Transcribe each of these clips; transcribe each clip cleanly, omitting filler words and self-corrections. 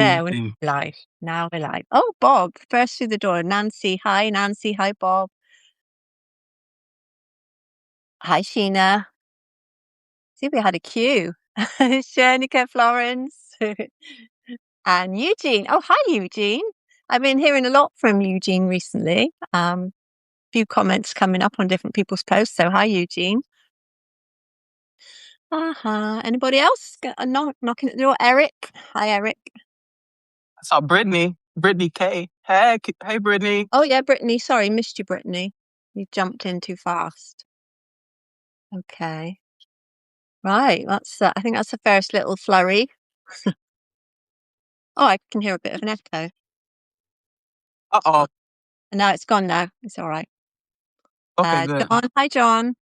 There, we're Amazing. live. Now we're live. Oh, Bob, first through the door. Nancy. Hi, Nancy. Hi, Bob. Hi, Sheena. See, we had a queue. Shanika, Florence, and Eugene. Oh, hi, Eugene. I've been hearing a lot from Eugene recently. Few comments coming up on different people's posts. So, hi, Eugene. Anybody else? Knocking at the door. Eric. Hi, Eric. I saw Brittany K. Hey, Brittany. Oh, yeah, Brittany. Sorry, missed you, Brittany. You jumped in too fast. Okay. Right. I think that's the first little flurry. Oh, I can hear a bit of an echo. Uh-oh. No, it's gone now. It's all right. Okay, good. John. Hi, John.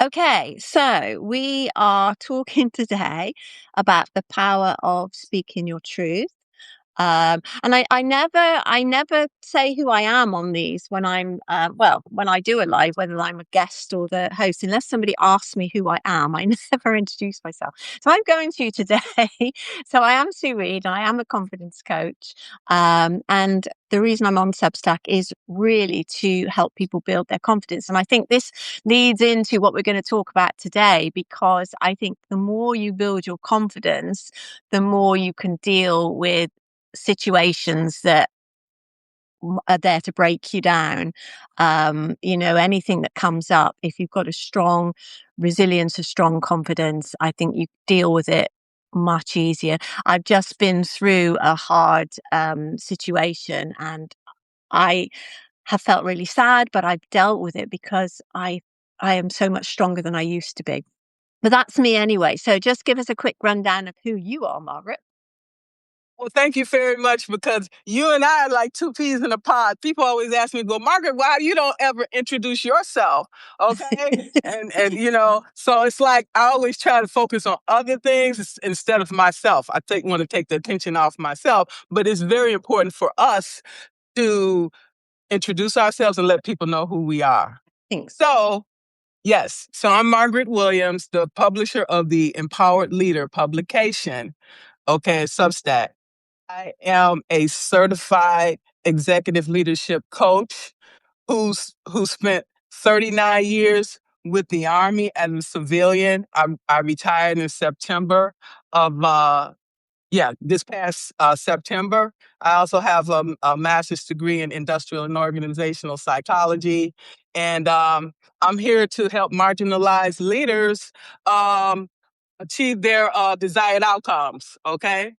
Okay, so we are talking today about the power of speaking your truth. And I never say who I am on these when when I do a live, whether I'm a guest or the host, unless somebody asks me who I am, I never introduce myself. So I'm going to today. So I am Sue Reid, and I am a confidence coach. And the reason I'm on Substack is really to help people build their confidence. And I think this leads into what we're going to talk about today, because I think the more you build your confidence, the more you can deal with situations that are there to break you down. Anything that comes up, if you've got a strong resilience, a strong confidence, I think you deal with it much easier. I've just been through a hard situation, and I have felt really sad, but I've dealt with it because I am so much stronger than I used to be. But that's me anyway. So just give us a quick rundown of who you are, Margaret. Well, thank you very much, because you and I are like two peas in a pod. People always ask me, "Go, Margaret, why you don't ever introduce yourself?" Okay, and so it's like I always try to focus on other things instead of myself. Want to take the attention off myself, but it's very important for us to introduce ourselves and let people know who we are. Thanks. So, yes. So I'm Margaret Williams, the publisher of the Empowered Leader publication. Okay, Substack. I am a certified executive leadership coach who spent 39 years with the Army as a civilian. I retired in September of this past September. I also have a master's degree in industrial and organizational psychology. And I'm here to help marginalized leaders achieve their desired outcomes. Okay.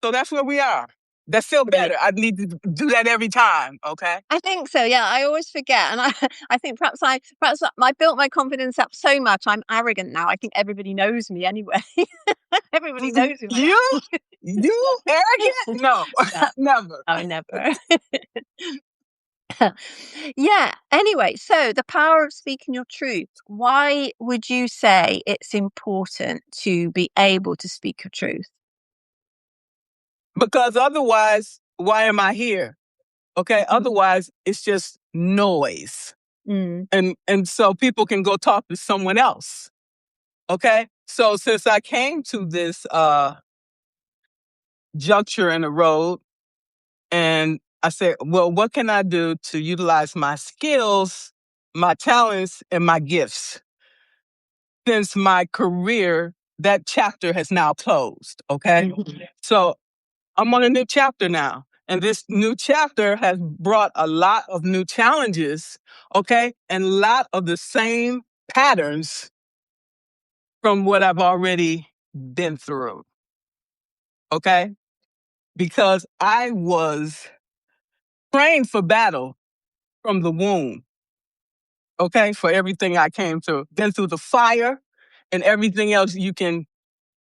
So that's where we are. That feel better. I need to do that every time. Okay. I think so. Yeah, I always forget, and I think perhaps I built my confidence up so much. I'm arrogant now. I think everybody knows me anyway. Everybody knows me. You arrogant? No, never. I never. Yeah. Anyway, so the power of speaking your truth. Why would you say it's important to be able to speak your truth? Because otherwise, why am I here? Okay. Otherwise, it's just noise. And so people can go talk to someone else. Okay. So since I came to this juncture in the road, and I said, well, what can I do to utilize my skills, my talents, and my gifts? Since my career, that chapter has now closed. Okay. So I'm on a new chapter now. And this new chapter has brought a lot of new challenges, okay? And a lot of the same patterns from what I've already been through, okay? Because I was trained for battle from the womb, okay? For everything I came through. Been through the fire and everything else you can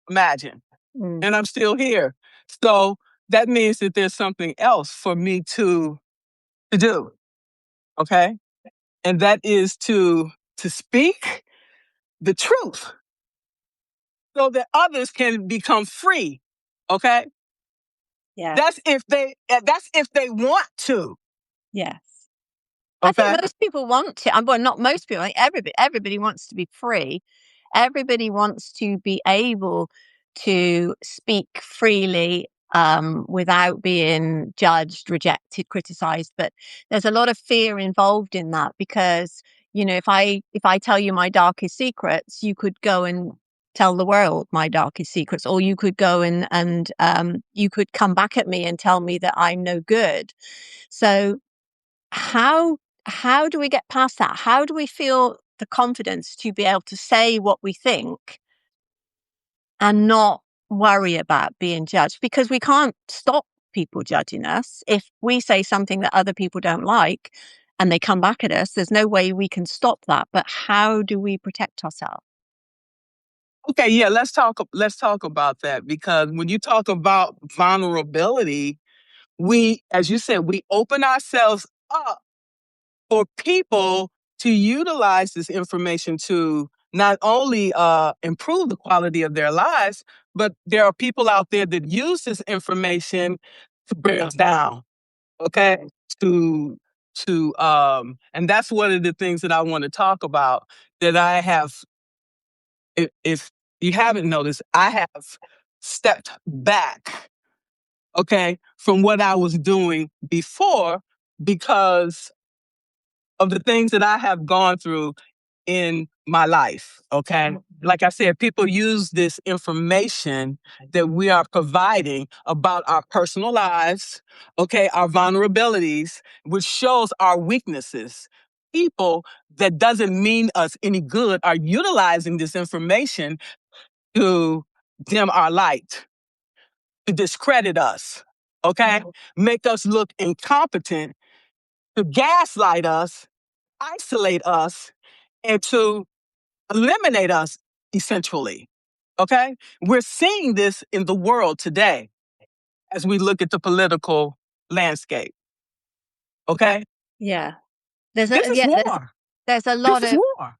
imagine. And I'm still here. So that means that there's something else for me to do. Okay. And that is to speak the truth so that others can become free. Okay. Yeah. That's if they want to. Yes. Okay. I think most people want to. Well, not most people. I think everybody wants to be free. Everybody wants to be able to speak freely without being judged, rejected, criticized. But there's a lot of fear involved in that because, if I tell you my darkest secrets, you could go and tell the world my darkest secrets, or you could go and you could come back at me and tell me that I'm no good. So how how do we get past that? How do we feel the confidence to be able to say what we think and not worry about being judged? Because we can't stop people judging us. If we say something that other people don't like and they come back at us, there's no way we can stop that. But how do we protect ourselves? Okay, yeah, let's talk about that because when you talk about vulnerability, as you said, we open ourselves up for people to utilize this information to not only improve the quality of their lives, but there are people out there that use this information to bring us down. Okay, to and that's one of the things that I want to talk about. That I have, if you haven't noticed, I have stepped back. Okay, from what I was doing before because of the things that I have gone through in my life. Okay. Like I said, people use this information that we are providing about our personal lives, okay, our vulnerabilities, which shows our weaknesses. People that doesn't mean us any good are utilizing this information to dim our light, to discredit us, okay, make us look incompetent, to gaslight us, isolate us, and to eliminate us essentially. Okay? We're seeing this in the world today as we look at the political landscape. Okay? Yeah. There's This a is yeah, war. there's a This lot is of war.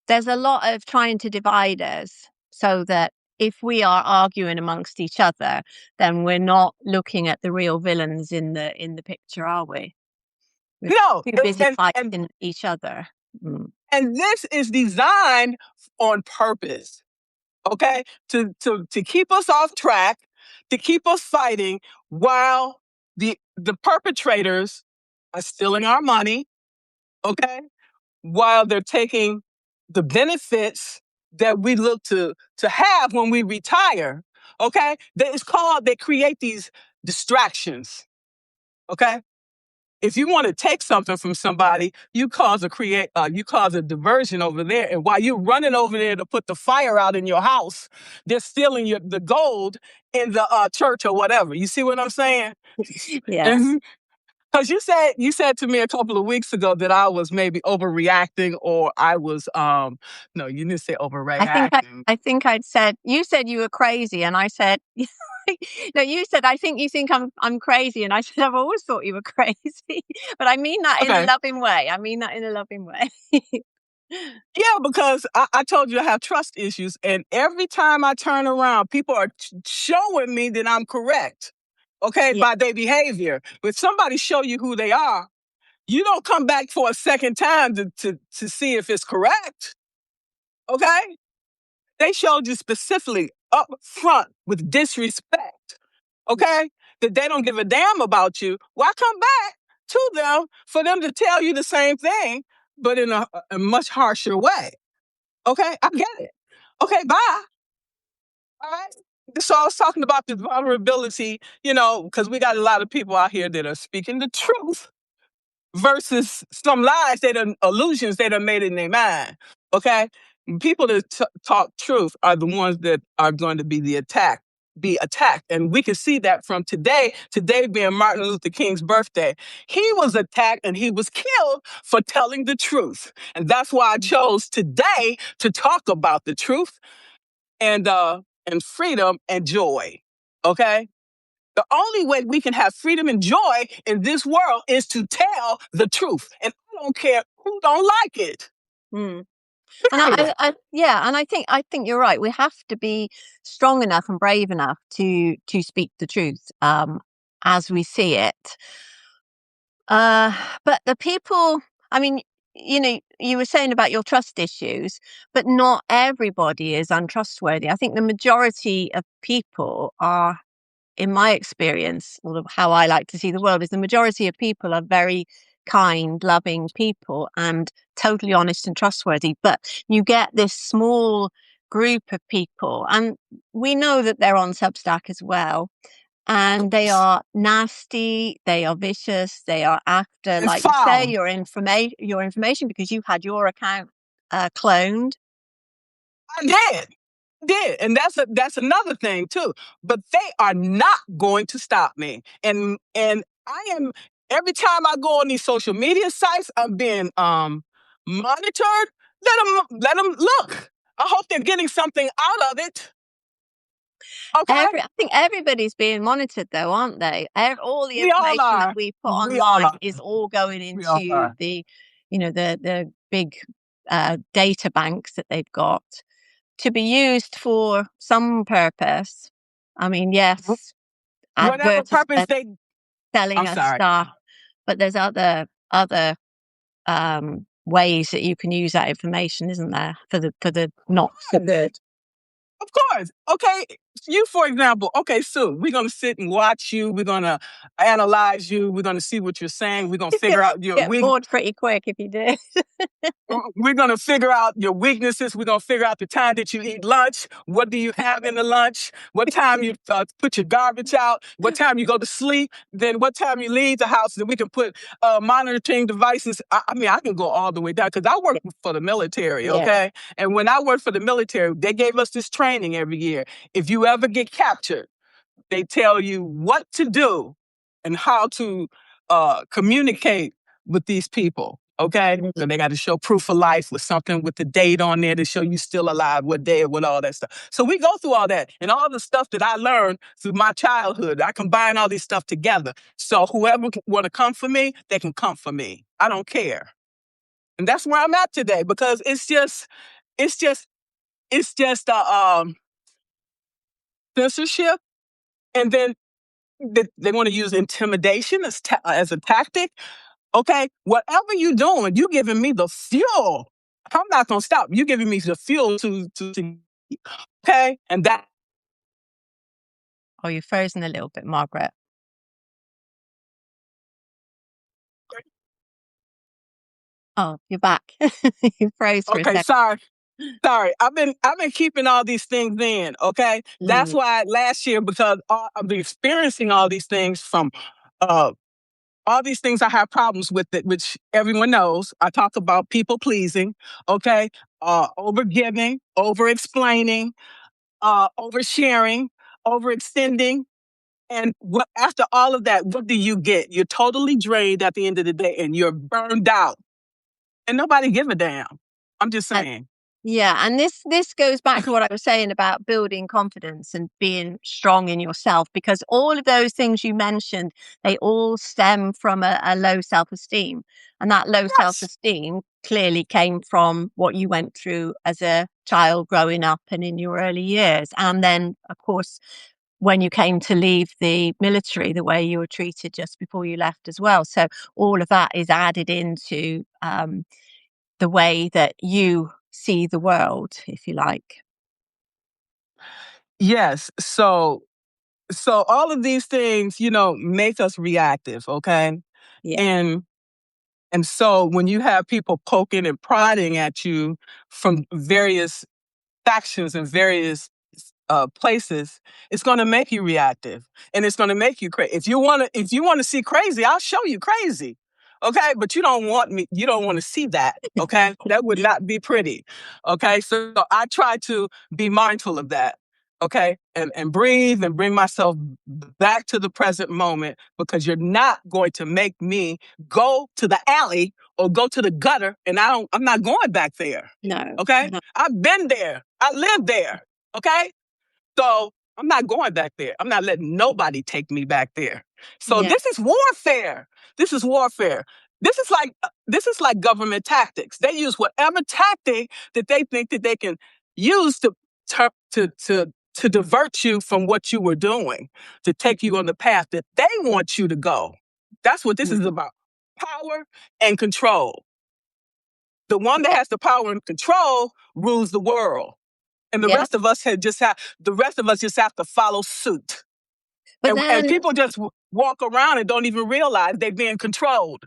there's a lot of trying to divide us so that if we are arguing amongst each other, then we're not looking at the real villains in the picture, are we? We're No, too busy and fighting each other. Mm. and this is designed on purpose. Okay? To keep us off track, to keep us fighting while the perpetrators are stealing our money, okay? While they're taking the benefits that we look to have when we retire. Okay, they create these distractions. Okay, if you want to take something from somebody, you cause a diversion over there, and while you're running over there to put the fire out in your house, they're stealing the gold in the church or whatever. You see what I'm saying? Yeah. And because you said to me a couple of weeks ago that I was maybe overreacting, or I was no, you didn't say I think I overreacting. I think I'd said you said you were crazy and I said no, you said I think you think I'm crazy and I said I've always thought you were crazy. But I mean that in a Okay. loving way. I mean that in a loving way. Yeah, because I told you I have trust issues, and every time I turn around, people are showing me that I'm correct. Okay, Yeah. by their behavior. But somebody show you who they are, you don't come back for a second time to see if it's correct. Okay? They showed you specifically up front with disrespect, okay? That they don't give a damn about you. Why come back to them for them to tell you the same thing, but in a much harsher way? Okay, I get it. Okay, bye. All right. So I was talking about this vulnerability, because we got a lot of people out here that are speaking the truth versus some lies illusions they done made in their mind. Okay, people that talk truth are the ones that are going to be attacked, and we can see that from today. Today being Martin Luther King's birthday, he was attacked and he was killed for telling the truth, and that's why I chose today to talk about the truth and freedom and joy. Okay, the only way we can have freedom and joy in this world is to tell the truth. And I don't care who don't like it. Mm. And Period. yeah, and I think you're right. We have to be strong enough and brave enough to speak the truth as we see it. Uh, but the people, I mean, you were saying about your trust issues, but not everybody is untrustworthy. I think the majority of people are in my experience, or how I like to see the world, is the majority of people are very kind, loving people and totally honest and trustworthy. But you get this small group of people, and we know that they're on Substack as well, and they are nasty, they are vicious, they are after, And like you say, foul. your information because you had your account cloned. I did, and that's another thing too. But they are not going to stop me. And I am, every time I go on these social media sites, I'm being monitored. Let them look. I hope they're getting something out of it. Okay, I think everybody's being monitored, though, aren't they? All the we all information that are. we put We all online are. is all going We all into are. the big data banks that they've got to be used for some purpose. I mean, yes, Whatever purpose advertisement, they. selling I'm us sorry. stuff, but there's other ways that you can use that information, isn't there, for the not so good. Of course. Okay. You, for example, okay, Sue, we're going to sit and watch you. We're going to analyze you. We're going to see what you're saying. We're going to You figure out your get weak. bored pretty quick if you do. We're going to figure out your weaknesses. We're going to figure out the time that you eat lunch. What do you have in the lunch? What time you put your garbage out? What time you go to sleep? Then what time you leave the house? Then we can put monitoring devices. I mean, I can go all the way down because I work for the military, Yeah. okay? And when I worked for the military, they gave us this training every year. If you ever get captured, they tell you what to do and how to communicate with these people. Okay, so they got to show proof of life with something with the date on there to show you still alive, what day, with all that stuff. So we go through all that and all the stuff that I learned through my childhood. I combine all these stuff together. So whoever want to come for me, they can come for me. I don't care, and that's where I'm at today because it's just, it's just censorship, and then they want to use intimidation as a tactic. Okay, whatever you're doing, you're giving me the fuel. I'm not gonna stop. You're giving me the fuel to okay, and that. Oh, you're frozen a little bit, Margaret. Oh, you're back. You froze for a Okay, second. sorry. I've been keeping all these things in. Okay, that's Mm, why last year, because I've been experiencing all these things from uh all these things I have problems with it, which everyone knows. I talk about people pleasing, okay, over giving, over explaining, oversharing, overextending. And after all of that, what do you get? You're totally drained at the end of the day and you're burned out. And nobody give a damn. I'm just uh, saying. yeah, and this goes back to what I was saying about building confidence and being strong in yourself, because all of those things you mentioned, they all stem from a low self-esteem, and that low Yes. self-esteem clearly came from what you went through as a child growing up and in your early years, and then of course when you came to leave the military, the way you were treated just before you left as well. So all of that is added into the way that you see the world, if you like. Yes. So all of these things, make us reactive, okay? Yeah. And and so when you have people poking and prodding at you from various factions and various places, it's going to make you reactive, and it's going to make you crazy. If you want to see crazy, I'll show you crazy. Okay, but you don't want me. You don't want to see that. Okay, that would not be pretty. Okay, so I try to be mindful of that. Okay, and breathe and bring myself back to the present moment, because you're not going to make me go to the alley or go to the gutter, and I'm not going back there. No, Okay, no. I've been there. I lived there. Okay, so I'm not going back there. I'm not letting nobody take me back there. So Yeah. this is warfare. This is warfare. This is like government tactics. They use whatever tactic that they think that they can use to divert you from what you were doing, to take you on the path that they want you to go. That's what this is Mm. about. Power and control. The one that has the power and control rules the world. And the Yeah. rest of us just have to follow suit. But And then, people just walk around and don't even realize they're being controlled.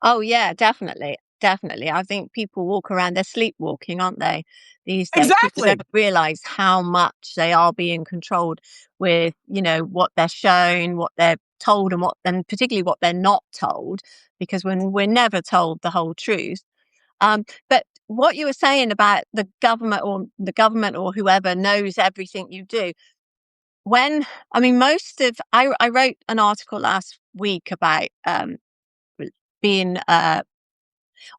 oh yeah, definitely, definitely. I think people walk around, they're sleepwalking, aren't they? These days, people don't Exactly. realize how much they are being controlled with, what they're shown, what they're told, and particularly what they're not told, because when we're never told the whole truth. But what you were saying about the government or whoever knows everything you do, when I mean, I wrote an article last week about being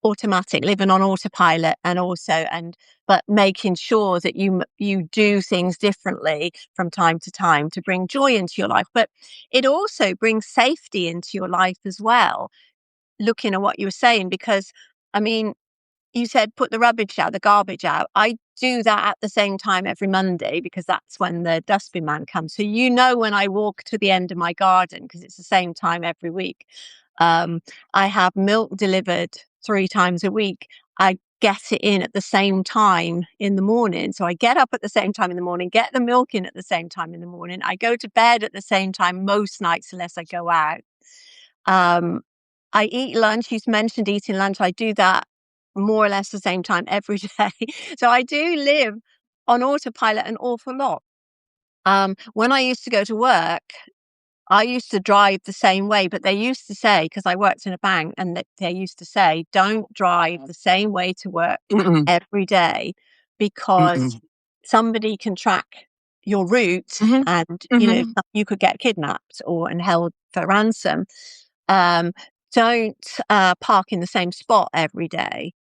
automatic, living on autopilot, but making sure that you do things differently from time to time to bring joy into your life. But it also brings safety into your life as well. Looking at what you were saying, because I mean, you said put the garbage out. I do that at the same time every Monday because that's when the dustbin man comes. So when I walk to the end of my garden, because it's the same time every week. Um, I have milk delivered 3 times a week. I get it in at the same time in the morning. So I get up at the same time in the morning, get the milk in at the same time in the morning. I go to bed at the same time most nights unless I go out. Um, I eat lunch. You mentioned eating lunch. I do that more or less the same time every day. So I do live on autopilot an awful lot. When I used to go to work, I used to drive the same way, but they used to say, because I worked in a bank, and they used to say, don't drive the same way to work Mm-mm, every day because mm-mm, somebody can track your route mm-hmm, and, mm-hmm. you could get kidnapped and held for ransom. Um, don't park in the same spot every day.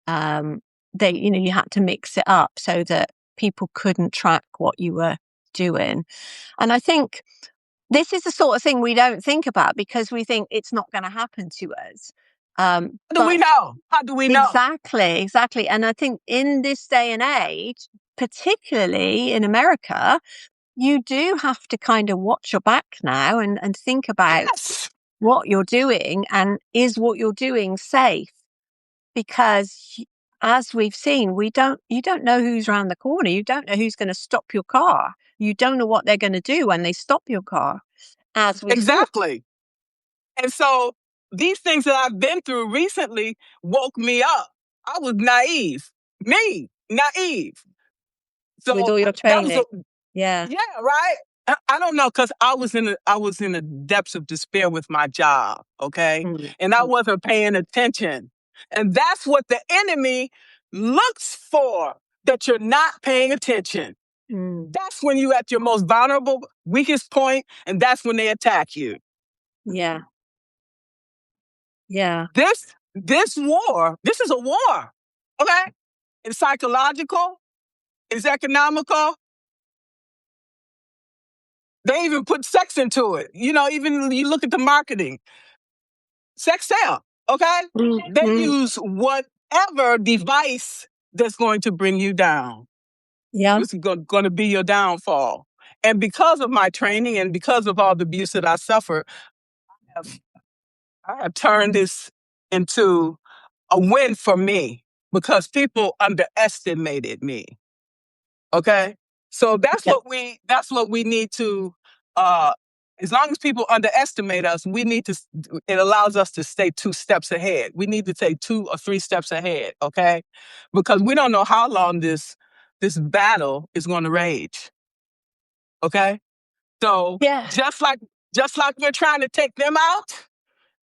Um, you had to mix it up so that people couldn't track what you were doing. And I think this is the sort of thing we don't think about because we think it's not going to happen to us. How do we But know? How do we know? exactly, exactly. And I think in this day and age, particularly in America, you do have to kind of watch your back now and think about Yes, what you're doing and is what you're doing safe? Because as we've seen, you don't know who's around the corner. You don't know who's going to stop your car. You don't know what they're going to do when they stop your car, as we saw. exactly. And so these things that I've been through recently woke me up. I was naive, naive. With So all your that was a, training. Yeah. yeah, right. I don't know because I was in the depths of despair with my job, okay, Mm, and I mm, wasn't paying attention, and that's what the enemy looks for, that you're not paying attention. mm. That's when you're at your most vulnerable, weakest point, and that's when they attack you. Yeah. Yeah. This war, this is a war, okay? It's psychological, it's economical. They even put sex into it. Even you look at the marketing, sex sale, okay? Mm, They mm. use whatever device that's going to bring you down. Yeah. This is going to be your downfall. And because of my training and because of all the abuse that I suffered, I have turned this into a win for me because people underestimated me. Okay. So Yeah. that's what we need to uh as long as people underestimate us, it allows us to stay 2 steps ahead. We need to take 2 or 3 steps ahead, okay? Because we don't know how long this battle is going to rage. Okay? So Yeah. just like we're trying to take them out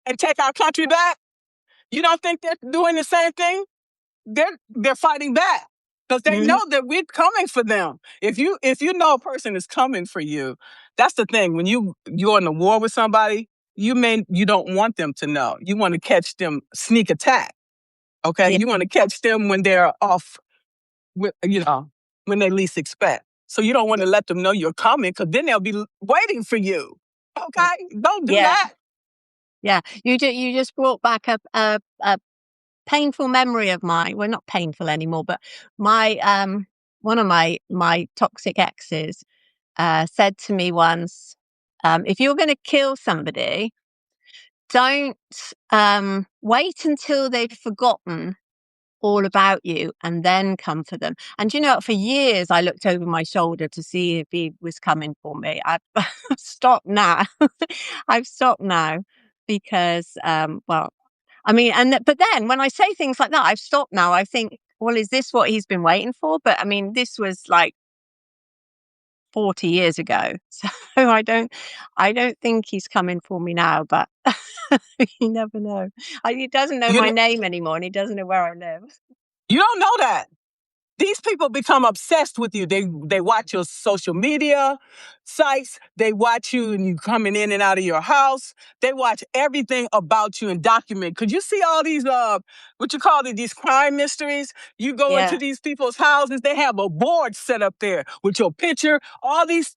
and take our country back, you don't think they're doing the same thing? They're fighting back because they know Mm, that we're coming for them. If you know a person is coming for you, that's the thing. When you're in a war with somebody, you don't want them to know. You want to catch them sneak attack. Okay, yeah. you want to catch them when they're off, with, when they least expect. So you don't want to let them know you're coming because then they'll be waiting for you. Mm, Okay, don't do yeah. that. Yeah. You just brought back a painful memory of mine. Well, not painful anymore, but my one of my toxic exes said to me once, if you're going to kill somebody, don't wait until they've forgotten all about you and then come for them. And you know, for years I looked over my shoulder to see if he was coming for me. I've stopped now. I've stopped now because, well, I mean, but then when I say things like that, I've stopped now. I think, well, is this what he's been waiting for? But I mean, this was like 40 years ago. So I don't think he's coming for me now, but you never know. He doesn't know You my know, name anymore and he doesn't know where I live. you don't know that. These people become obsessed with you. They watch your social media sites. They watch you and you coming in and out of your house. They watch everything about you and document. Could you see all these what you call it, these crime mysteries? You go into Yeah, these people's houses, they have a board set up there with your picture, all this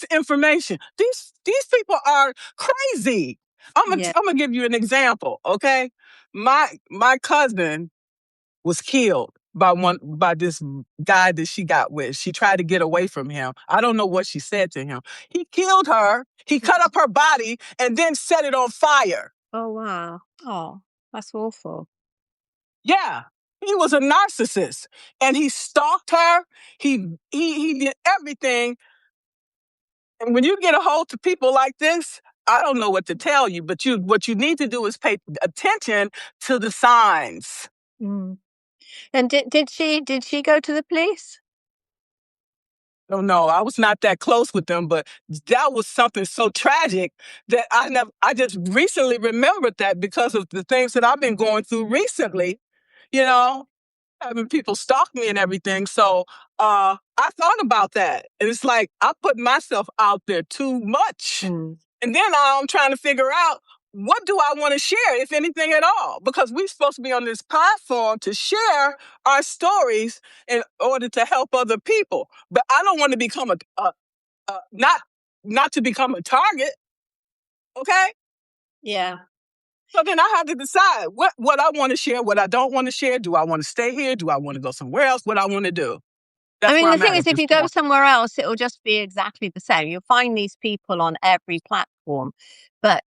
information. These people are crazy. yeah. I'm gonna give you an example, okay? My cousin was killed by this guy that she got with. She tried to get away from him. I don't know what she said to him. He killed her. He cut up her body and then set it on fire. Oh, wow. Oh, that's awful. Yeah. He was a narcissist and he stalked her. He did everything. And when you get a hold to people like this, I don't know what to tell you, but what you need to do is pay attention to the signs. Mm. And did she go to the police? Don't know. I was not that close with them, but that was something so tragic that I just recently remembered that because of the things that I've been going through recently, you know, having people stalk me and everything. So I thought about that. And it's like I put myself out there too much. Mm. And then I'm trying to figure out what do I want to share, if anything at all, because we're supposed to be on this platform to share our stories in order to help other people. But I don't want to become not to become a target. Okay. Yeah. So then I have to decide what I want to share, what I don't want to share. Do I want to stay here? Do I want to go somewhere else? What I want to do. I That's mean, where the I'm thing at is, at if this you go point. somewhere else, it'll just be exactly the same. You'll find these people on every platform, but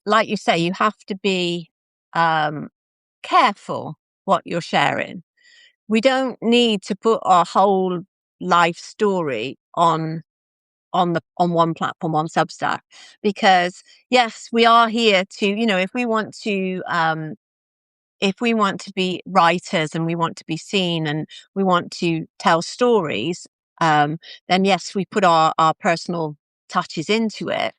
like you say, you have to be um, careful what you're sharing. We don't need to put our whole life story on one platform, on Substack, because yes, we are here to, if we want to be writers and we want to be seen and we want to tell stories, then yes, we put our personal touches into it.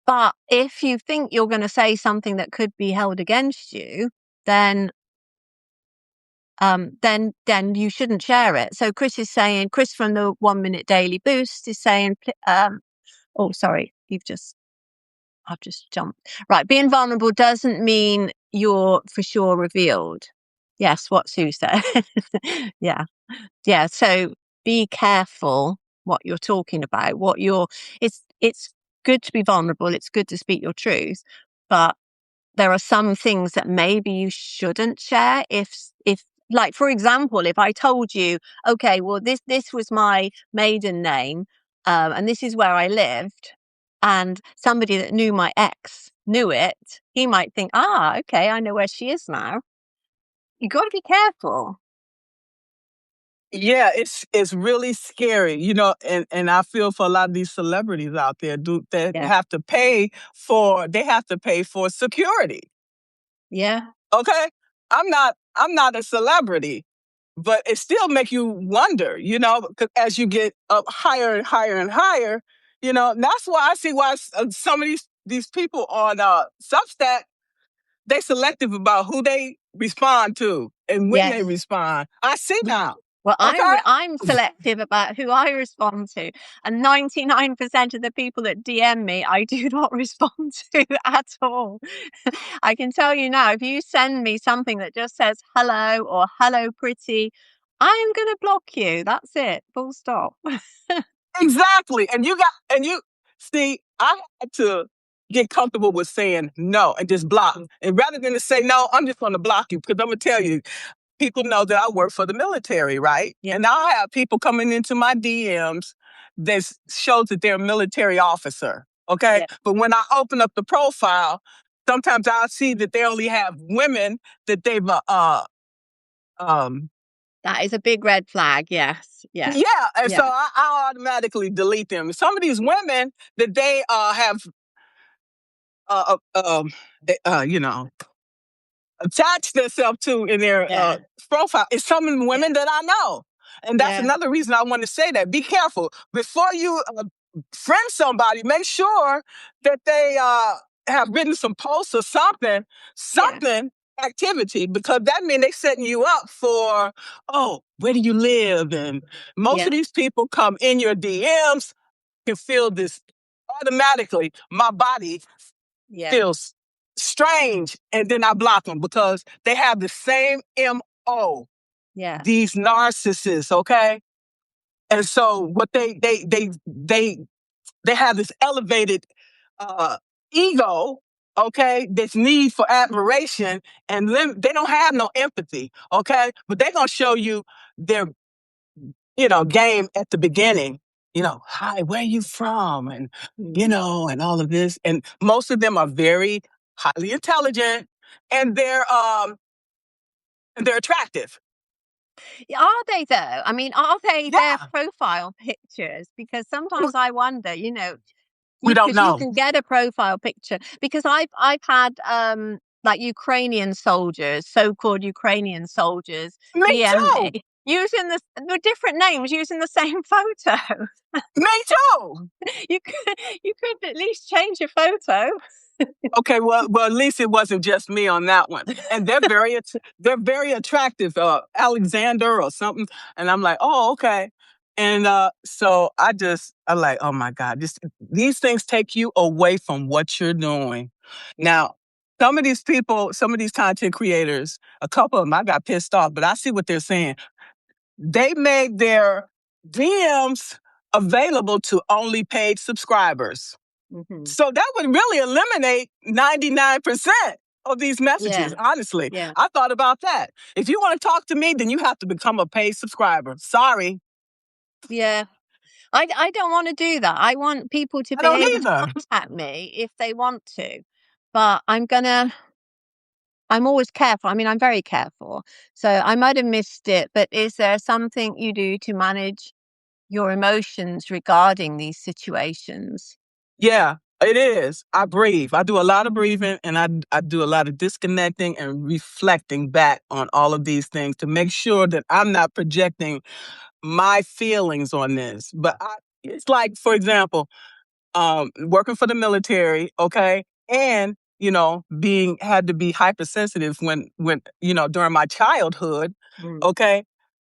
But if you think you're going to say something that could be held against you, then then you shouldn't share it. So Chris from the 1 Minute Daily Boost is saying, oh, sorry, I've just jumped. Right. Being vulnerable doesn't mean you're for sure revealed. Yes. What Sue said. Yeah. Yeah. So be careful what you're talking about, it's good to be vulnerable. It's good to speak your truth, but there are some things that maybe you shouldn't share if like, for example, if I told you, okay, well, this was my maiden name, and this is where I lived, and somebody that knew my ex knew it, he might think, okay, I know where she is now. You got to be careful. Yeah, it's really scary, and I feel for a lot of these celebrities out there that Yeah. they have to pay for security. Yeah. Okay? I'm not a celebrity, but it still make you wonder, 'cause as you get up higher and higher and higher, and that's why I see why some of these people on Substack, they selective about who they respond to and when they Yes. respond. I see now. Well, Okay? I'm selective about who I respond to, and 99% of the people that DM me, I do not respond to at all. I can tell you now, if you send me something that just says hello or hello pretty, I am going to block you. That's it. Full stop. Exactly. And you see, I had to get comfortable with saying no and just block. And rather than to say no, I'm just going to block you because I'm going to tell you, people know that I work for the military, right? Yeah. And now I have people coming into my DMs that shows that they're a military officer. Okay. Yeah. But when I open up the profile, sometimes I'll see that they only have women that they've Um, That is a big red flag. Yes. Yes. yeah, and so Yeah. I automatically delete them. Some of these women that they have, uh, uh, um, you know, attach themselves to in their Yeah. profile is some of the Yeah. women that I know. And that's Yeah. another reason I want to say that. Be careful. Before you friend somebody, make sure that they have written some posts or something, Yeah. something activity, because that means they setting you up for, oh, where do you live? And most of Yeah. these people come in your DMs, can feel this automatically. My body Yeah. feels strange, and then I block them because they have the same MO. Yeah. These narcissists, okay? And so what they have this elevated uh ego, okay? This need for admiration, and they don't have no empathy, okay? But they're gonna show you their game at the beginning. Hi, where are you from? And, Mm. and all of this. And most of them are very highly intelligent, and they're attractive. Are they though? I mean, are they their Yeah. profile pictures? Because We sometimes I wonder, we don't you know. can get a profile picture because I've had like Ukrainian soldiers, so-called Ukrainian soldiers, Me DM too. me using with different names, using the same photo. Me too. You could at least change your photo. Okay, well, at least it wasn't just me on that one. And they're very attractive, Alexander or something. And I'm like, oh, okay. And so I'm like, oh my God, these things take you away from what you're doing. Now, some of these content creators, a couple of them, I got pissed off, but I see what they're saying. They made their DMs available to only paid subscribers. Hmm. So that would really eliminate 99% of these messages, Yeah, honestly. yeah, I thought about that. If you want to talk to me, then you have to become a paid subscriber. Sorry, yeah. I don't want to do that. I want people to I be don't able to either. contact me if they want to, but I'm always careful. I mean, I'm very careful. So I might have missed it, but is there something you do to manage your emotions regarding these situations? Yeah, it is. I breathe. I do a lot of breathing, and I do a lot of disconnecting and reflecting back on all of these things to make sure that I'm not projecting my feelings on this. But it's like, for example, working for the military, okay, and being had to be hypersensitive when during my childhood, Mm. okay.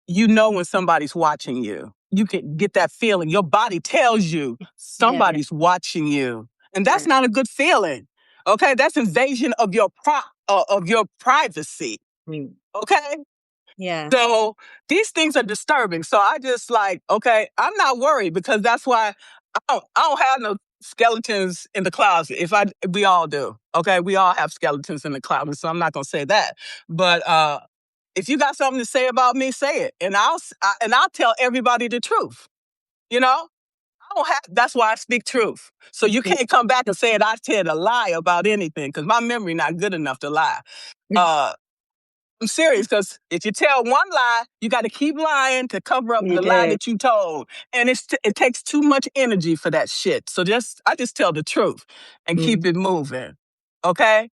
When somebody's watching you. You can get that feeling. Your body tells you Yeah, somebody's watching you, and that's yeah, not a good feeling. Okay, that's invasion of your privacy. mm, Okay, yeah, so these things are disturbing. So I just like, okay, I'm not worried because that's why I don't have no skeletons in the closet. We all do. Okay, we all have skeletons in the closet. So I'm not gonna say that. But if you got something to say about me, say it, and I'll tell everybody the truth. You know, I don't have. That's why I speak truth. So you mm, can't come back and say that I said a lie about anything because my memory not good enough to lie. Uh, I'm serious because if you tell one lie, you got to keep lying to cover up you the lie do. that you told, and it takes too much energy for that shit. So I just tell the truth and keep Mm, it moving. Okay.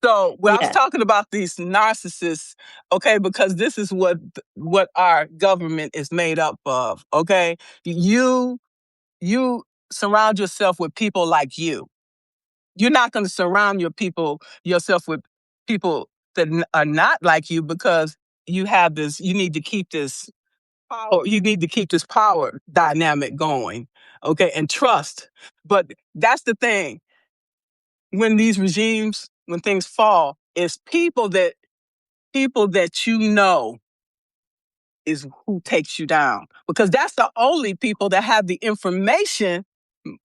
So when I was yeah, talking about these narcissists, okay, because this is what our government is made up of. Okay, you surround yourself with people like you. You're not going to surround yourself with people that are not like you because you have this. You need to keep this power. You need to keep this power dynamic going. Okay, and trust. But that's the thing. When things fall, it's people that is who takes you down because that's the only people that have the information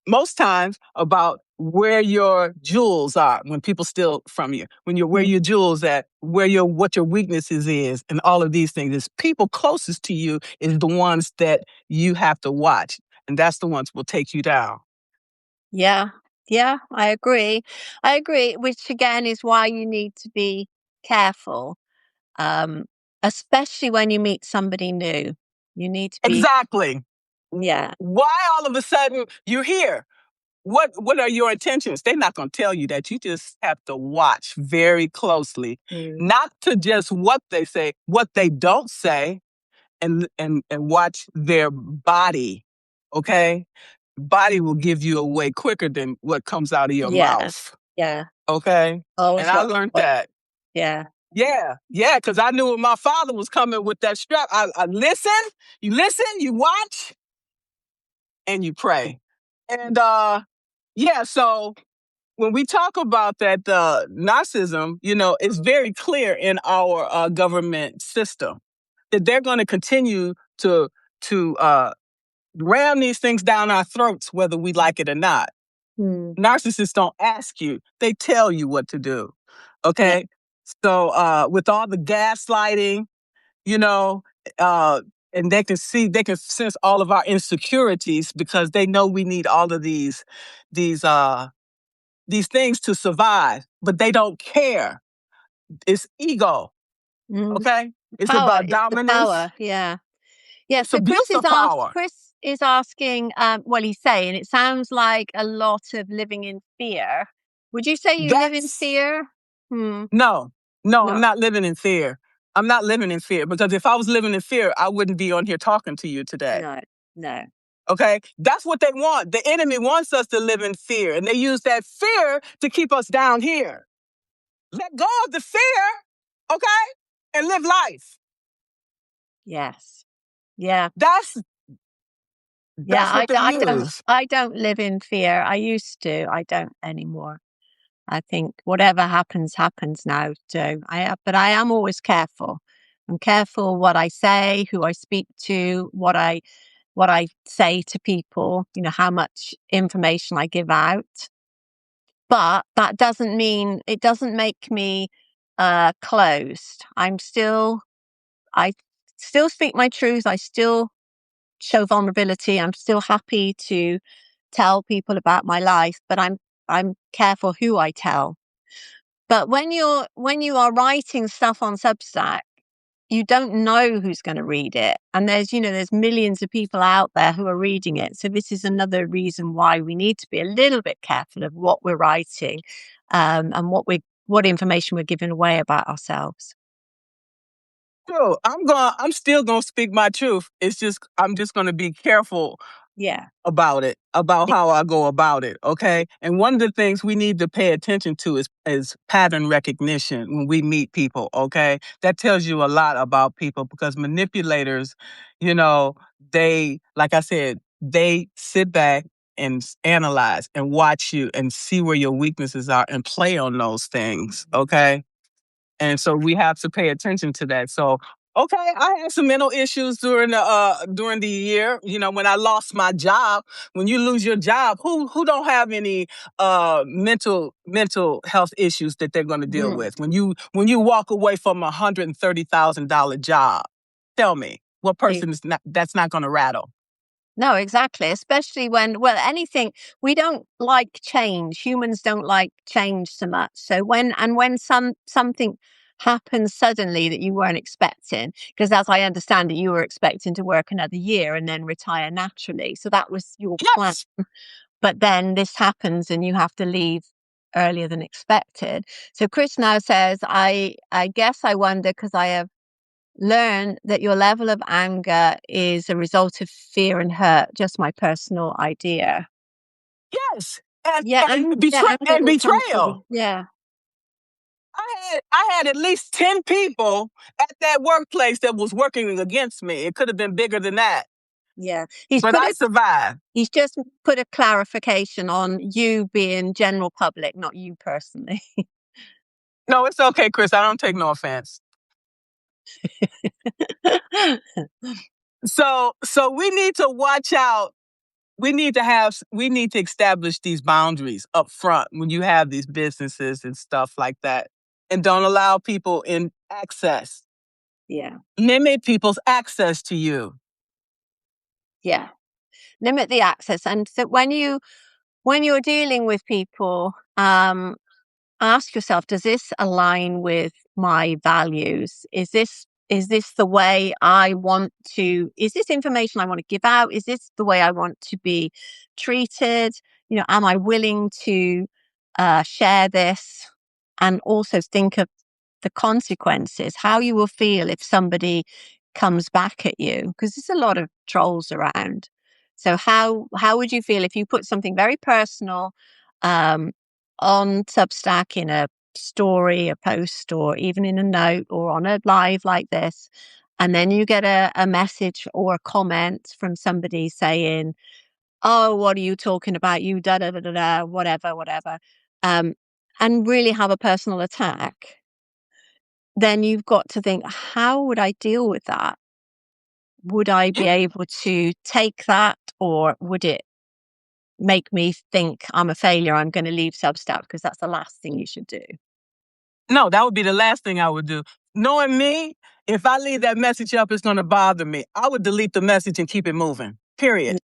most times about where your jewels are when people steal from you, where mm, your jewels at, what your weaknesses is, and all of these things. Is people closest to you is the ones that you have to watch, and that's the ones who will take you down. yeah, yeah. I agree. I agree. Which again is why you need to be careful. especially when you meet somebody new. You need to be, Exactly. yeah. Why all of a sudden you're here? What are your intentions? They're not going to tell you that. You just have to watch very closely, Mm. not to just what they say, what they don't say, and watch their body. Okay, body will give you away quicker than what comes out of your Yeah. mouth. Yeah. Okay, and Always I what, learned what, that. yeah. Yeah, yeah, because I knew when my father was coming with that strap. I listen, you watch, and you pray. And yeah, so when we talk about that narcissism, it's very clear in our government system that they're going to continue to ram these things down our throats, whether we like it or not. Mm. Narcissists don't ask you; they tell you what to do. Yeah. Okay, so with all the gaslighting, you know, uh, and they can sense all of our insecurities because they know we need all of these these things to survive, but they don't care. It's ego, Mm. okay? It's Power. about It's the dominance. power. Yeah. Yeah. It's So abuse of power. Chris is asking, well, he's saying it sounds like a lot of living in fear. Would you say you live in That's fear? Hmm. no, no, I'm No, not living in fear. I'm not living in fear because if I was living in fear, I wouldn't be on here talking to you today. no, no. Okay? That's what they want. The enemy wants us to live in fear, and they use that fear to keep us down here. Let go of the fear, okay? And live life. Yes. Yeah. That's Yeah. that's what they use. I don't live in fear. I used to. I don't anymore. I think whatever happens, happens now. So but I am always careful. I'm careful what I say, who I speak to, what I say to people, how much information I give out. But that doesn't mean it doesn't make me closed. I still speak my truth. I still show vulnerability. I'm still happy to tell people about my life, but I'm careful who I tell. But when you are writing stuff on Substack, you don't know who's going to read it. And there's millions of people out there who are reading it. So this is another reason why we need to be a little bit careful of what we're writing, and what information we're giving away about ourselves. True. I'm still gonna speak my truth. I'm just gonna be careful Yeah. about it, about Yeah. how I go about it. Okay. And one of the things we need to pay attention to is pattern recognition when we meet people. Okay. That tells you a lot about people because manipulators, you know, like I said, they sit back and analyze and watch you and see where your weaknesses are and play on those things. Okay. And so we have to pay attention to that. So, okay, I had some mental issues during the year. When I lost my job. When you lose your job, who don't have any mental health issues that they're going to deal Mhm. with? When you walk away from $130,000 job, tell me what person is not that's not going to rattle. No, exactly. Especially well, anything, we don't like change. Humans don't like change so much. So when something happens suddenly that you weren't expecting, because as I understand it, you were expecting to work another year and then retire naturally. So that was your plan. Yes. But then this happens and you have to leave earlier than expected. So Chris now says, I guess I wonder because I have learn that your level of anger is a result of fear and hurt. Just my personal idea. Yes. And Yeah, and anger will come from betrayal. yeah, I had at least 10 people at that workplace that was working against me. It could have been bigger than that, yeah. but I survived. He's just put a clarification on you being general public, not you personally. No, it's okay, Chris. I don't take no offense. So we need to watch out. We need to establish these boundaries up front when you have these businesses and stuff like that. And don't allow people in access. Yeah, Limit people's access to you. yeah. Limit the access, and so when you're dealing with people, ask yourself: does this align with my values? Is this is this the way I want to, is this information I want to give out? Is this the way I want to be treated? Am I willing to share this? And also think of the consequences, how you will feel if somebody comes back at you, because there's a lot of trolls around. So how would you feel if you put something very personal um, on Substack in a story, a post, or even in a note or on a live like this, and then you get a message or a comment from somebody saying, "Oh, what are you talking about? You da da da da da, whatever, whatever," um, and really have a personal attack, then you've got to think, how would I deal with that? Would I be able to take that, or would it make me think I'm a failure? I'm going to leave Substack, because that's the last thing you should do. No, that would be the last thing I would do. Knowing me, if I leave that message up, it's going to bother me. I would delete the message and keep it moving. Period.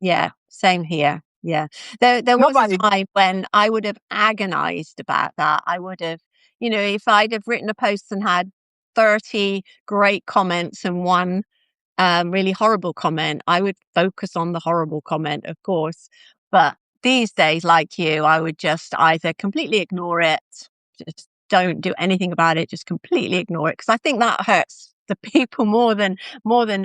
Yeah, same here. Yeah. There was a Nobody. time when I would have agonized about that. I would have, if I'd have written a post and had 30 great comments and one really horrible comment, I would focus on the horrible comment, of course. But these days, like you, I would just either completely ignore it, just don't do anything about it, just completely ignore it, because I think that hurts the people more than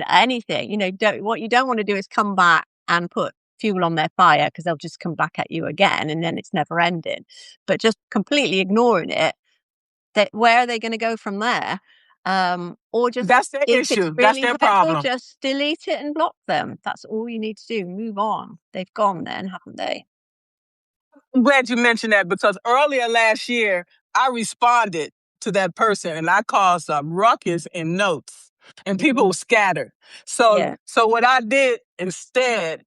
anything. What you don't want to do is come back and put fuel on their fire, because they'll just come back at you again, and then it's never ending. But just completely ignoring it, that where are they going to go from there? Or just, That's their if it's issue. That's really their hurtful, problem. just delete it and block them. That's all you need to do. Move on. They've gone then, haven't they? I'm glad you mentioned that, because earlier last year, I responded to that person and I caused a ruckus in notes and people Mhm. were scattered. So, Yeah, so what I did instead,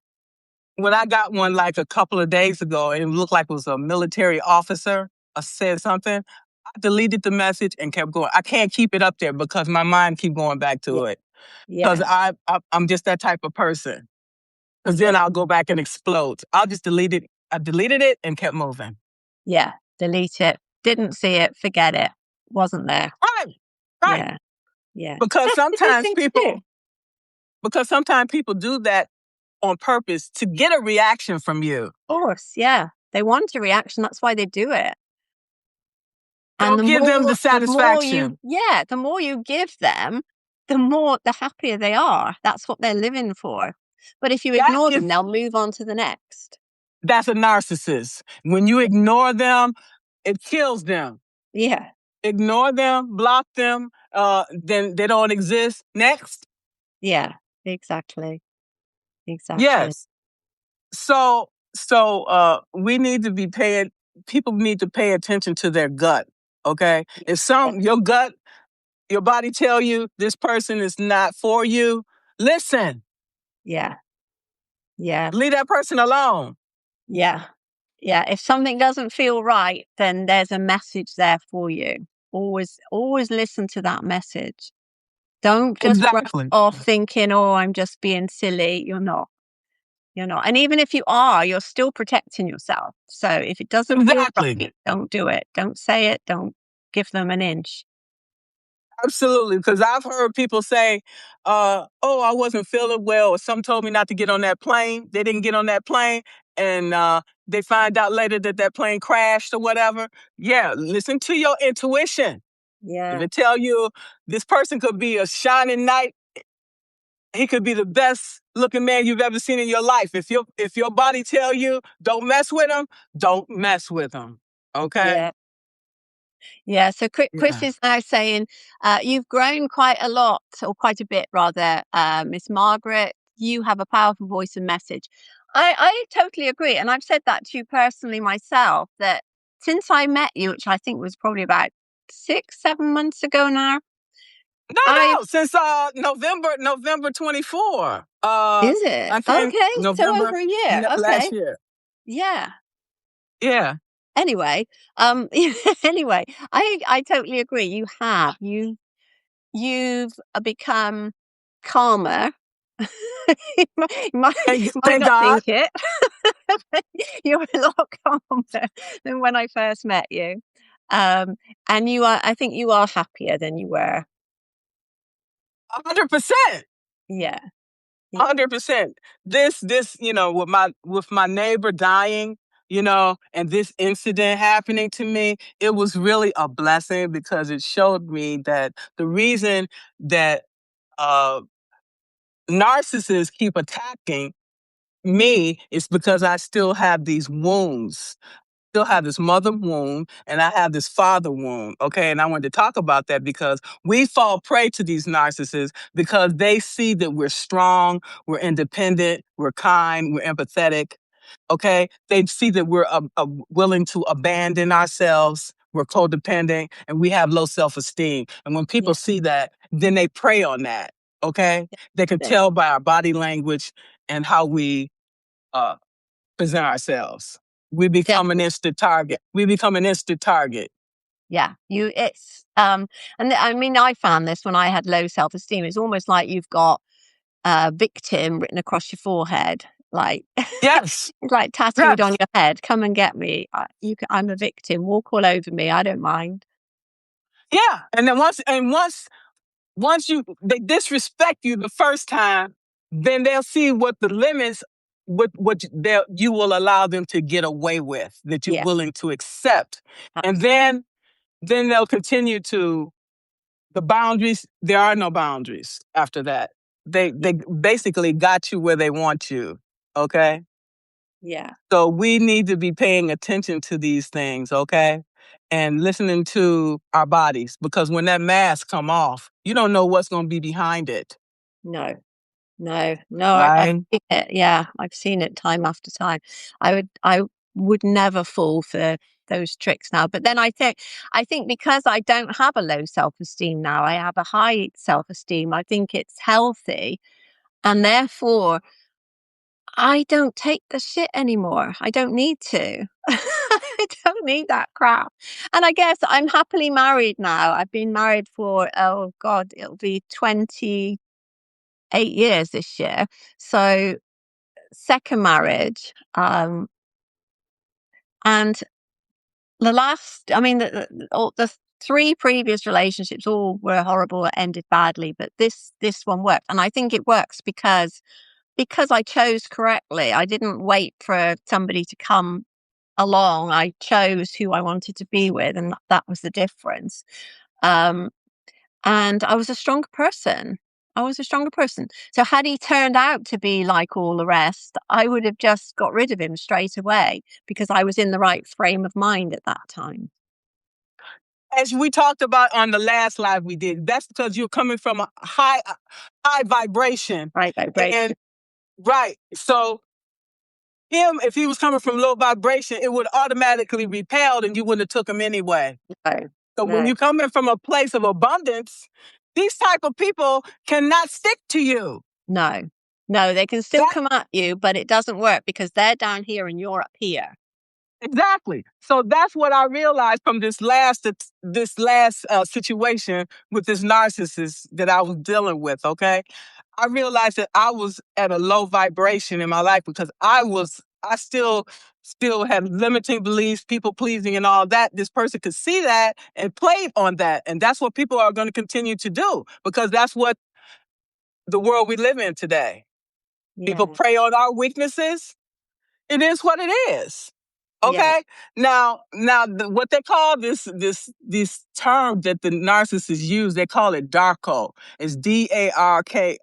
when I got one like a couple of days ago and it looked like it was a military officer said something, I deleted the message and kept going. I can't keep it up there because my mind keep going back yeah, to it, because yeah, I'm just that type of person. Because yeah, then I'll go back and explode. I'll just delete it. I deleted it and kept moving. yeah. Delete it. Didn't see it. Forget it. Wasn't there. Right. Right. Yeah, yeah. Because That's the good sometimes thing to do. people because sometimes people do that on purpose to get a reaction from you. Of course, yeah. They want a reaction. That's why they do it. And Don't give them the satisfaction. the more you give them, the happier they are. That's what they're living for. But if you That ignore them, is they'll move on to the next. that's a narcissist. When you Yeah, ignore them, it kills them. yeah, Ignore them, block them, then they don't exist. Next. yeah, exactly, exactly. Yes. So we need to be paying people need to pay attention to their gut. Okay. If Yeah, your body tell you this person is not for you, listen. yeah, yeah, Leave that person alone. yeah, yeah. If something doesn't feel right, then there's a message there for you. Always listen to that message. Don't just brush Exactly. off thinking, "Oh, I'm just being silly." You're not. You're not. And even if you are, you're still protecting yourself. So if it doesn't feel Exactly. right, don't do it. Don't say it. Don't give them an inch. Absolutely. Because I've heard people say, oh, I wasn't feeling well, or some told me not to get on that plane. They didn't get on that plane. And they find out later that that plane crashed or whatever. Yeah, listen to your intuition. If Yeah. it tell you this person could be a shining knight, he could be the best looking man you've ever seen in your life. If your body tell you don't mess with him, don't mess with him. Okay? Yeah. Yeah. So Chris Yeah. is now saying, you've grown quite a lot, or quite a bit rather, Miss Margaret. You have a powerful voice and message. I totally agree. And I've said that to you personally myself, that since I met you, which I think was probably about 6, 7 months ago now, No, I've no. Since November 24. is it? I came Okay, so November over a year. last Okay. year. Yeah. Yeah. Anyway, anyway, I totally agree. You've become calmer. You might Thank not God. think it. But you're a lot calmer than when I first met you. Um, and I think you are happier than you were. 100%. Yeah. Yeah. 100%. This, with my neighbor dying, and this incident happening to me, it was really a blessing because it showed me that the reason that uh, narcissists keep attacking me is because I still have these wounds. Still have this mother wound and I have this father wound. Okay. And I wanted to talk about that because we fall prey to these narcissists because they see that we're strong, we're independent, we're kind, we're empathetic. Okay. They see that we're willing to abandon ourselves. We're codependent and we have low self esteem. And when people Yeah. see that, then they prey on that. Okay. They can Definitely. tell by our body language and how we uh, present ourselves. We become an Definitely. instant target. We become an instant target. Yeah. And I mean, I found this when I had low self-esteem. It's almost like you've got victim written across your forehead, like Yes, like tattooed on yes, your head. Come and get me. I'm a victim. Walk all over me. I don't mind. yeah. And then once they disrespect you the first time, then they'll see what the limits, you will allow them to get away with, that you're Yeah. willing to accept, and Absolutely. then they'll continue to the boundaries. There are no boundaries after that. They basically got you where they want you. Okay. Yeah. So we need to be paying attention to these things, okay? And listening to our bodies because when that mask come off, you don't know what's going to be behind it, No. No. No. I've right? seen it. Yeah. I've seen it time after time. I would never fall for those tricks now. But then I think because I don't have a low self-esteem now, I have a high self-esteem. I think it's healthy, and therefore I don't take the shit anymore. I don't need to. I don't need that crap. And I guess I'm happily married now. I've been married for, oh God, it'll be 28 years this year. So, second marriage. And I mean, the three previous relationships all were horrible, ended badly, but this one worked. And I think it works because I chose correctly. I didn't wait for somebody to come along. I chose who I wanted to be with, and that was the difference. Um, and I was a stronger person. I was a stronger person. So had he turned out to be like all the rest, I would have just got rid of him straight away because I was in the right frame of mind at that time. As we talked about on the last live we did, that's because you're coming from a high vibration. Right And vibration. right. So if he was coming from low vibration, it would automatically repel and you wouldn't have took him anyway. No, So when no, you're coming from a place of abundance, these type of people cannot stick to you. no, no. They can still That come at you, but it doesn't work because they're down here and you're up here. exactly. So that's what I realized from this last situation with this narcissist that I was dealing with. Okay, I realized that I was at a low vibration in my life because I still had limiting beliefs, people pleasing, and all that. This person could see that and played on that, and that's what people are going to continue to do because that's what the world we live in today. People Yeah, prey on our weaknesses. It is what it is. yeah, Okay. Now, what they call this term that the narcissists use, they call it Darko. It's DARKVO.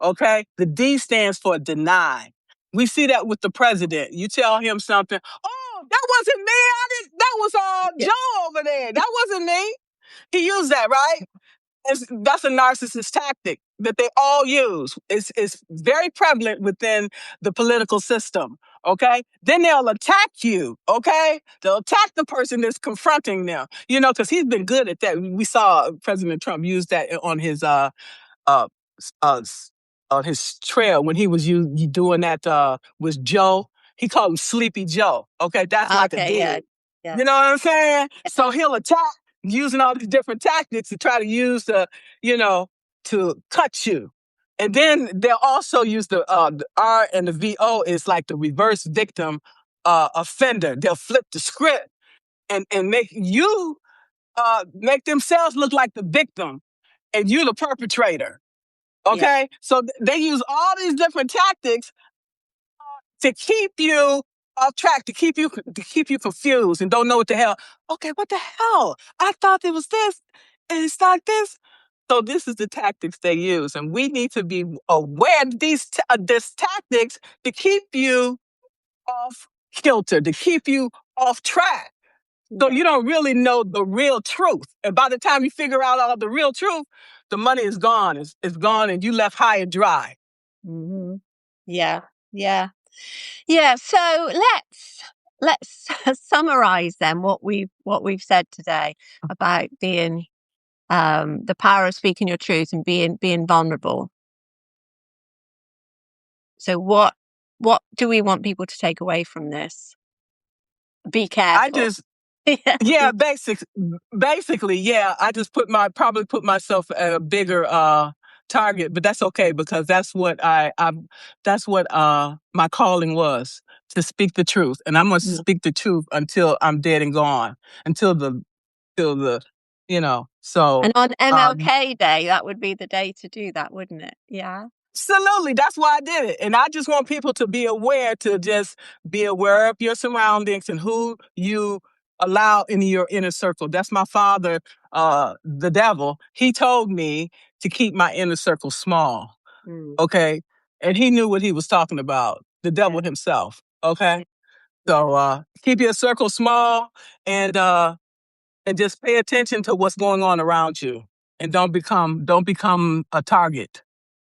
Okay. The D stands for deny. We see that with the president. You tell him something. Oh, that wasn't me. I didn't. That was yeah, Joe over there. That wasn't me. He used that, right? That's a narcissist tactic that they all use. It's very prevalent within the political system. Okay. Then they'll attack you. Okay. They'll attack the person that's confronting them, because he's been good at that. We saw President Trump use that on his, uh, uh, on his trail when he was doing that, with Joe. He called him Sleepy Joe. Okay. That's like a okay, yeah, dig. yeah, You know what I'm saying? yeah, So he'll attack using all these different tactics to try to use you know, to cut you. And then they'll also use the R and the VO is like the reverse victim offender. They'll flip the script and make themselves look like the victim. and you're the perpetrator. Yeah. Okay? So they use all these different tactics to keep you off track, to keep you confused and don't know what the hell. Okay, what the hell? I thought it was this, and it's not this. So this is the tactics they use, and we need to be aware of these tactics to keep you off kilter, to keep you off track. So Yeah. you don't really know the real truth. And by the time you figure out all the real truth, the money is gone. It's gone, and you left high and dry. Hmm. Yeah. Yeah. Yeah. So let's summarize then what we've said today about being the power of speaking your truth and being vulnerable. So what do we want people to take away from this? Be I careful. just Yeah. Yeah, basically, yeah. I just probably put myself at a bigger target, but that's okay because that's what my calling was, to speak the truth. And I'm gonna Mm. speak the truth until I'm dead and gone. Until the till the so And on um MLK Day, that would be the day to do that, wouldn't it? Yeah. absolutely, that's why I did it. And I just want people to be aware, to just be aware of your surroundings and who you allow in your inner circle. That's my father, the devil. He told me to keep my inner circle small. Mm. Okay. And he knew what he was talking about, the Yeah. devil himself. Okay. Yeah. So keep your circle small, and just pay attention to what's going on around you. And don't become a target.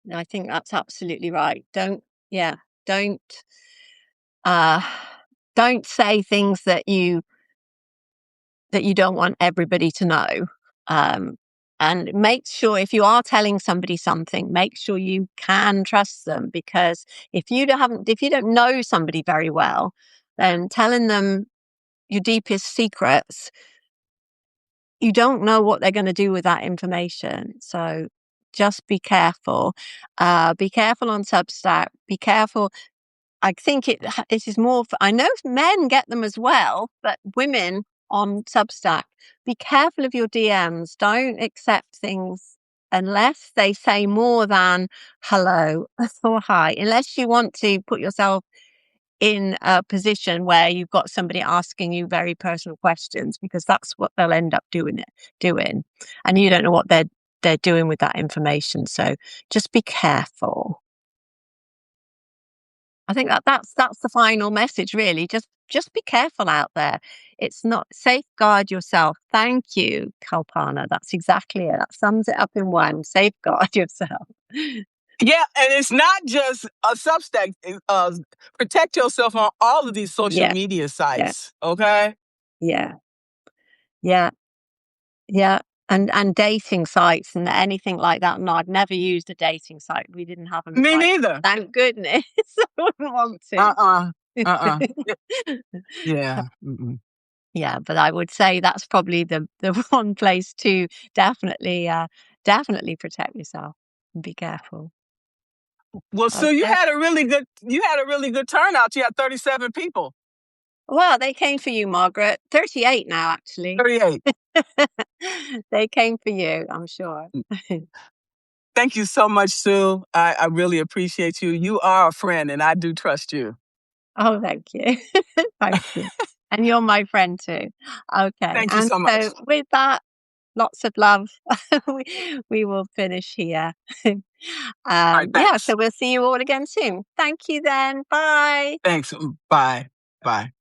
No, I think that's absolutely right. Yeah, don't, uh, don't say things that you don't want everybody to know. Um, and make sure if you are telling somebody something, make sure you can trust them, because if you don't know somebody very well, then telling them your deepest secrets, you don't know what they're going to do with that information. So just be careful. Be careful on Substack. Be careful. I think this is more for, I know men get them as well, but women on Substack, be careful of your DMs. Don't accept things unless they say more than hello or hi, unless you want to put yourself in a position where you've got somebody asking you very personal questions, because that's what they'll end up doing, and you don't know what they're doing with that information. So just be careful. I think that's the final message, really. Just be careful out there. It's not safeguard yourself. Thank you, Kalpana. That's exactly it. That sums it up in one. Safeguard yourself. Yeah, and it's not just a Substack. Protect yourself on all of these social Yeah, media yeah, sites. Okay. yeah, yeah, yeah. And dating sites and anything like that. No, I've never used a dating site. We didn't have them. Me Like, neither. thank goodness. I wouldn't want to. Uh. Yeah. Mm-mm. Yeah, but I would say that's probably the one place to definitely, definitely protect yourself and be careful. Well, so Okay. you had a really good turnout. You had 37 people. Well, they came for you, Margaret. 38 now, actually. 38. They came for you, I'm sure. Thank you so much, Sue. I really appreciate you. You are a friend, and I do trust you. Oh, thank you. Thank you. And you're my friend too. Okay. Thank you And so much. so with that, lots of love. We will finish here. All right, Yeah, thanks. so we'll see you all again soon. Thank you then. Bye. Thanks. Bye. Bye.